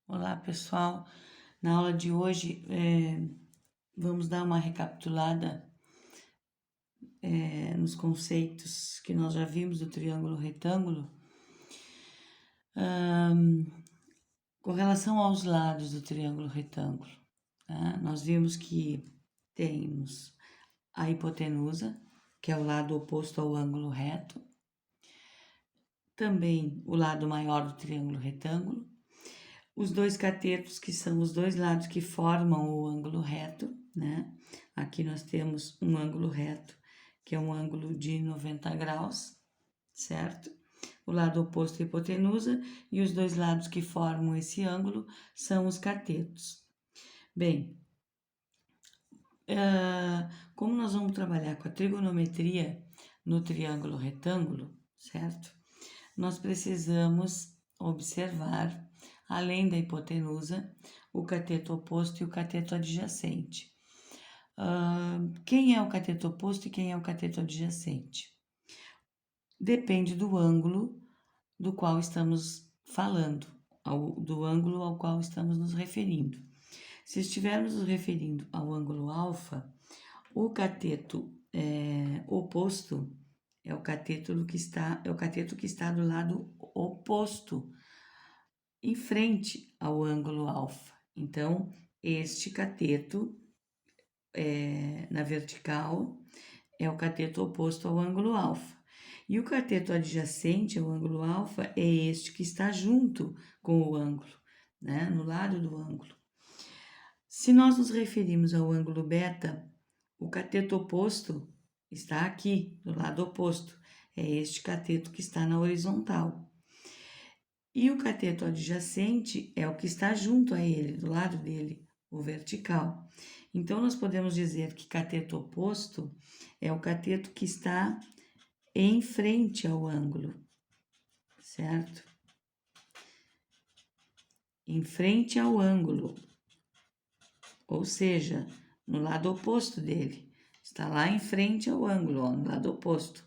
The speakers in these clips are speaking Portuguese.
Olá, pessoal. Na aula de hoje, vamos dar uma recapitulada nos conceitos que nós já vimos do triângulo retângulo. Com relação aos lados do triângulo retângulo, tá? Nós vimos que temos a hipotenusa, que é o lado oposto ao ângulo reto. Também o lado maior do triângulo retângulo. Os dois catetos, que são os dois lados que formam o ângulo reto, né? Aqui nós temos um ângulo reto, que é um ângulo de 90 graus, certo? O lado oposto à hipotenusa e os dois lados que formam esse ângulo são os catetos. Bem, como nós vamos trabalhar com a trigonometria no triângulo retângulo, certo? Nós precisamos observar, além da hipotenusa, o cateto oposto e o cateto adjacente. Quem é o cateto oposto e quem é o cateto adjacente? Depende do ângulo do qual estamos falando, do ângulo ao qual estamos nos referindo. Se estivermos nos referindo ao ângulo alfa, o cateto oposto é o cateto que está do lado oposto, em frente ao ângulo alfa. Então, este cateto na vertical é o cateto oposto ao ângulo alfa. E o cateto adjacente ao ângulo alfa é este que está junto com o ângulo, né? No lado do ângulo. Se nós nos referimos ao ângulo beta, o cateto oposto está aqui, do lado oposto. É este cateto que está na horizontal. E o cateto adjacente é o que está junto a ele, do lado dele, o vertical. Então, nós podemos dizer que cateto oposto é o cateto que está em frente ao ângulo, certo? Em frente ao ângulo, ou seja, no lado oposto dele. Está lá em frente ao ângulo, ó, no lado oposto.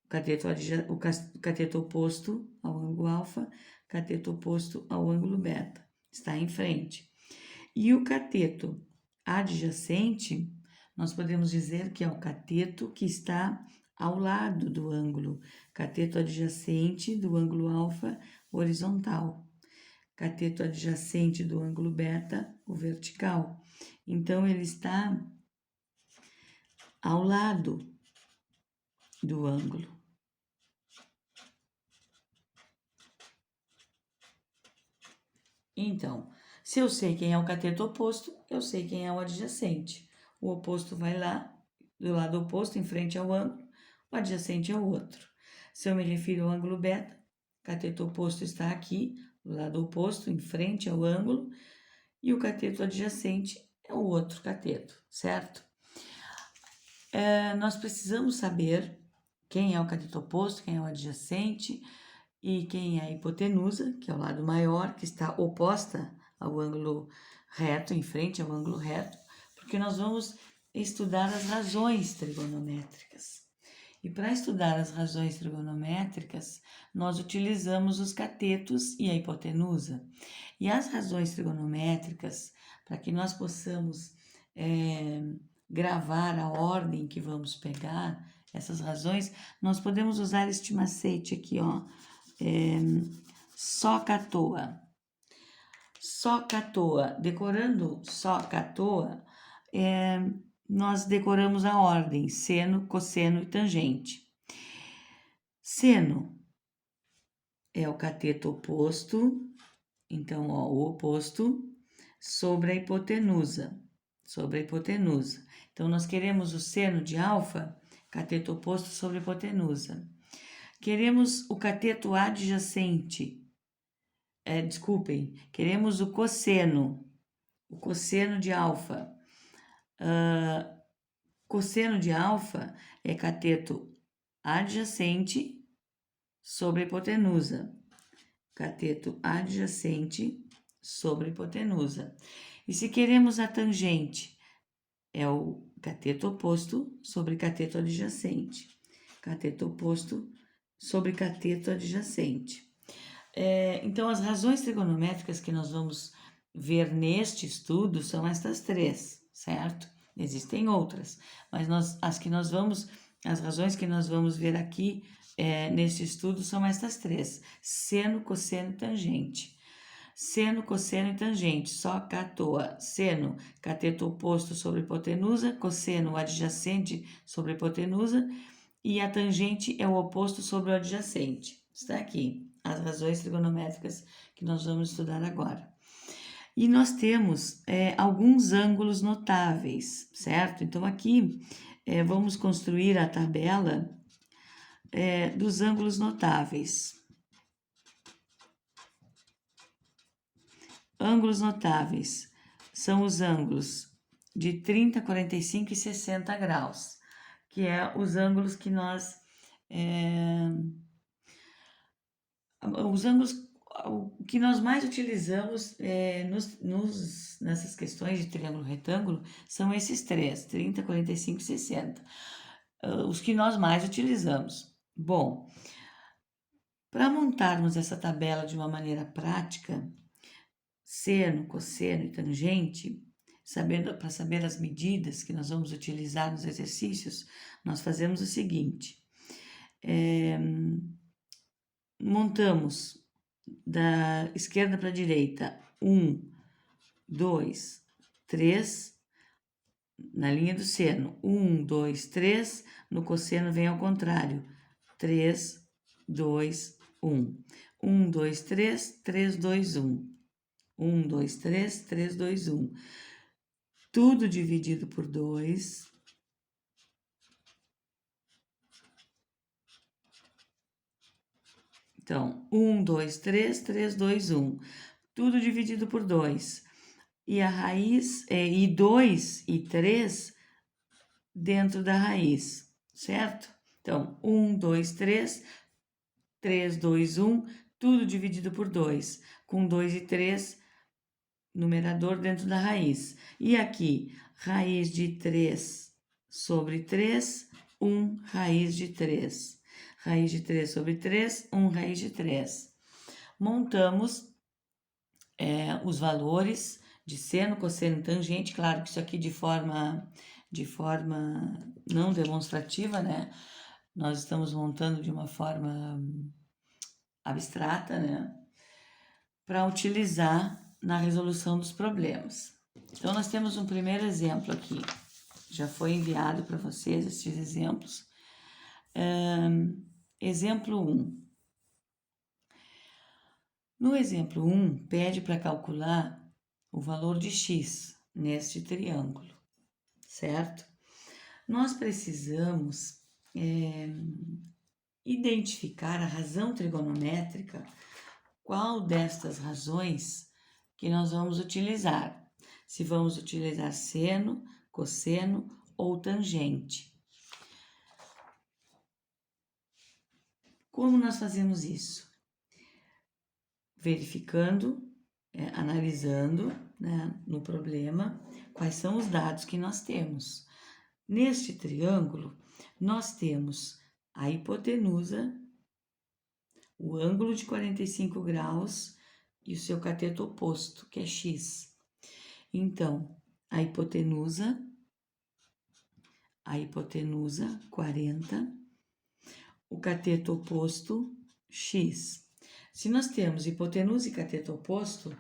O cateto oposto ao ângulo alfa, cateto oposto ao ângulo beta, está em frente. E o cateto adjacente, nós podemos dizer que é o cateto que está ao lado do ângulo, cateto adjacente do ângulo alfa, horizontal, cateto adjacente do ângulo beta, o vertical. Então, ele está ao lado do ângulo. Então, se eu sei quem é o cateto oposto, eu sei quem é o adjacente. O oposto vai lá, do lado oposto, em frente ao ângulo, o adjacente é o outro. Se eu me refiro ao ângulo beta, cateto oposto está aqui, do lado oposto, em frente ao ângulo, e o cateto adjacente é o outro cateto, certo? Nós precisamos saber quem é o cateto oposto, quem é o adjacente e quem é a hipotenusa, que é o lado maior, que está oposta ao ângulo reto, em frente ao ângulo reto, porque nós vamos estudar as razões trigonométricas. E para estudar as razões trigonométricas, nós utilizamos os catetos e a hipotenusa. E as razões trigonométricas, para que nós possamos gravar a ordem que vamos pegar, essas razões, nós podemos usar este macete aqui, ó, SOHCAHTOA. SOHCAHTOA, decorando SOHCAHTOA, nós decoramos a ordem, seno, cosseno e tangente. Seno é o cateto oposto, então, ó, o oposto, sobre a hipotenusa, Então, nós queremos o seno de alfa, cateto oposto sobre a hipotenusa. Queremos o cateto adjacente, queremos o cosseno de alfa. Cosseno de alfa é cateto adjacente sobre a hipotenusa. Cateto adjacente sobre a hipotenusa. E se queremos a tangente, é o cateto oposto sobre cateto adjacente. Cateto oposto sobre cateto adjacente. Então, as razões trigonométricas que nós vamos ver neste estudo são estas três, certo? Existem outras, mas as razões que nós vamos ver aqui neste estudo são estas três: seno, cosseno e tangente. Seno, cosseno e tangente, só cá à toa. Seno, cateto oposto sobre hipotenusa, cosseno, adjacente sobre hipotenusa, e a tangente é o oposto sobre o adjacente. Está aqui as razões trigonométricas que nós vamos estudar agora. E nós temos alguns ângulos notáveis, certo? Então, aqui vamos construir a tabela dos ângulos notáveis. Ângulos notáveis são os ângulos de 30, 45 e 60 graus, que é os ângulos que nós... os ângulos que nós mais utilizamos nessas questões de triângulo retângulo são esses três, 30, 45 e 60. Os que nós mais utilizamos. Bom, para montarmos essa tabela de uma maneira prática, seno, cosseno e tangente, para saber as medidas que nós vamos utilizar nos exercícios, nós fazemos o seguinte: montamos da esquerda para a direita 1, 2, 3, na linha do seno, 1, 2, 3, no cosseno vem ao contrário, 3, 2, 1. 1, 2, 3, 3, 2, 1. 1, 2, 3, 3, 2, 1. Tudo dividido por 2. Então, 1, 2, 3, 3, 2, 1. Tudo dividido por 2. E a raiz, e 2 e 3 dentro da raiz, certo? Então, 1, 2, 3, 3, 2, 1, tudo dividido por 2, com 2 e 3, numerador dentro da raiz. E aqui, raiz de 3 sobre 3, 1 raiz de 3. Raiz de 3 sobre 3, 1 raiz de 3. Montamos os valores de seno, cosseno e tangente. Claro que isso aqui de forma não demonstrativa, né? Nós estamos montando de uma forma abstrata, né? Para utilizar na resolução dos problemas. Então, nós temos um primeiro exemplo aqui. Já foi enviado para vocês esses exemplos. Exemplo 1. No exemplo 1, pede para calcular o valor de x neste triângulo, certo? Nós precisamos identificar a razão trigonométrica, qual destas razões que nós vamos utilizar. Se vamos utilizar seno, cosseno ou tangente. Como nós fazemos isso? Verificando, analisando, né, no problema, quais são os dados que nós temos. Neste triângulo, nós temos a hipotenusa, o ângulo de 45 graus e o seu cateto oposto, que é x. Então, a hipotenusa 40, o cateto oposto, x. Se nós temos hipotenusa e cateto oposto,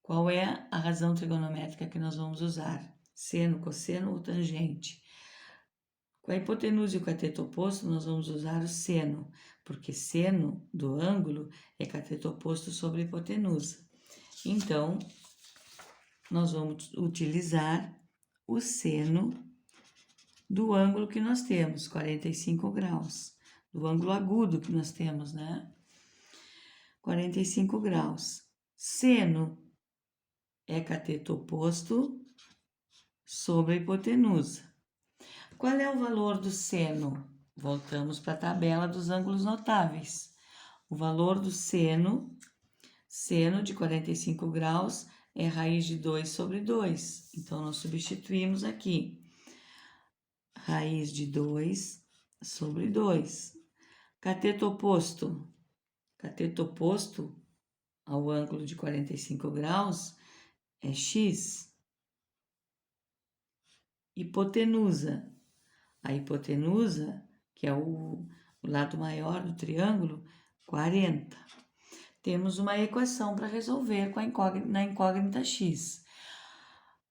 qual é a razão trigonométrica que nós vamos usar? Seno, cosseno ou tangente? Com a hipotenusa e o cateto oposto, nós vamos usar o seno, porque seno do ângulo é cateto oposto sobre hipotenusa. Então, nós vamos utilizar o seno do ângulo que nós temos, 45 graus. Do ângulo agudo que nós temos, né? 45 graus. Seno é cateto oposto sobre a hipotenusa. Qual é o valor do seno? Voltamos para a tabela dos ângulos notáveis. O valor do seno de 45 graus é raiz de 2 sobre 2. Então, nós substituímos aqui. Raiz de 2 sobre 2. Cateto oposto. Cateto oposto ao ângulo de 45 graus é x. Hipotenusa. A hipotenusa, que é o lado maior do triângulo, 40. Temos uma equação para resolver na incógnita x.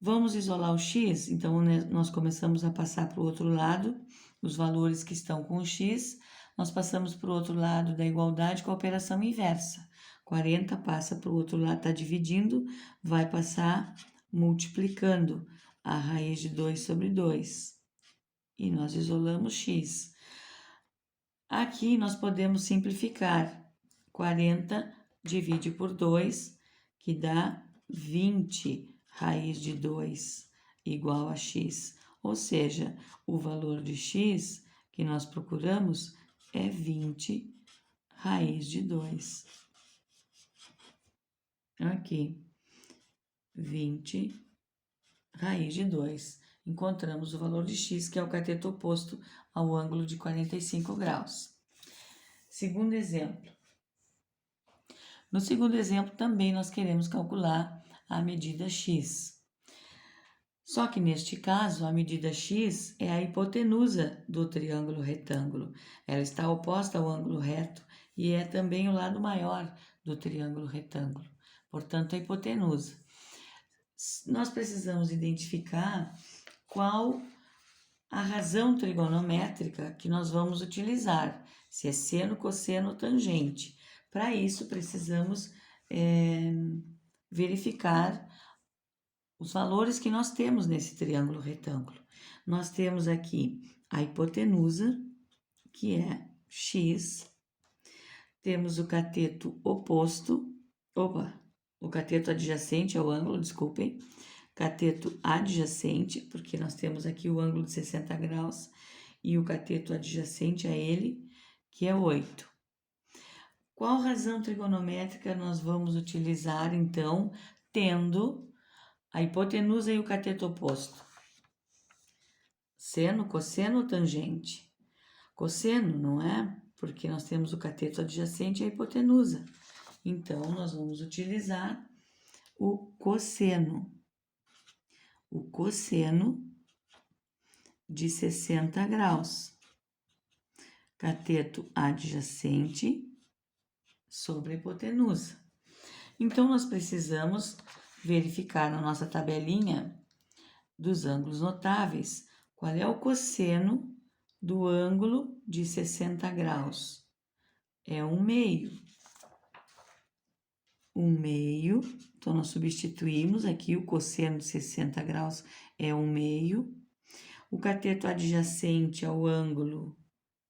Vamos isolar o x, então nós começamos a passar para o outro lado, os valores que estão com o x, nós passamos para o outro lado da igualdade com a operação inversa. 40 passa para o outro lado, está dividindo, vai passar multiplicando a raiz de 2 sobre 2. E nós isolamos x. Aqui nós podemos simplificar. 40 divide por 2, que dá 20 raiz de 2 igual a x. Ou seja, o valor de x que nós procuramos é 20 raiz de 2. Aqui, 20 raiz de 2. Encontramos o valor de x, que é o cateto oposto ao ângulo de 45 graus. Segundo exemplo. No segundo exemplo, também nós queremos calcular a medida x. Só que neste caso, a medida x é a hipotenusa do triângulo retângulo. Ela está oposta ao ângulo reto e é também o lado maior do triângulo retângulo. Portanto, a hipotenusa. Nós precisamos identificar qual a razão trigonométrica que nós vamos utilizar, se é seno, cosseno ou tangente. Para isso, precisamos verificar os valores que nós temos nesse triângulo retângulo. Nós temos aqui a hipotenusa, que é x. Temos o cateto oposto, o cateto adjacente ao ângulo, desculpem. Cateto adjacente, porque nós temos aqui o ângulo de 60 graus, e o cateto adjacente a ele, que é 8. Qual razão trigonométrica nós vamos utilizar, então, tendo a hipotenusa e o cateto oposto? Seno, cosseno ou tangente? Cosseno, não é? Porque nós temos o cateto adjacente e a hipotenusa. Então, nós vamos utilizar o cosseno. O cosseno de 60 graus. Cateto adjacente sobre a hipotenusa. Então, nós precisamos verificar na nossa tabelinha dos ângulos notáveis qual é o cosseno do ângulo de 60 graus. É 1/2. 1/2. Então, nós substituímos aqui o cosseno de 60 graus é 1/2. O cateto adjacente ao ângulo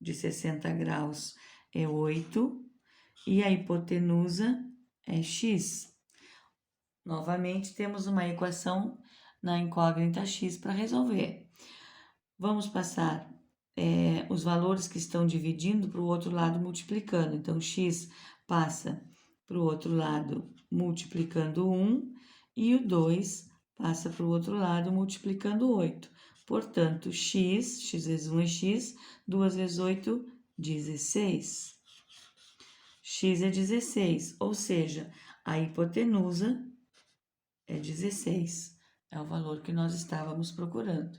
de 60 graus é 8. E a hipotenusa é x. Novamente, temos uma equação na incógnita x para resolver. Vamos passar os valores que estão dividindo para o outro lado multiplicando. Então, x passa para o outro lado multiplicando 1 e o 2 passa para o outro lado multiplicando 8. Portanto, x vezes 1 é x, 2 vezes 8, 16. X é 16, ou seja, a hipotenusa é 16. É o valor que nós estávamos procurando.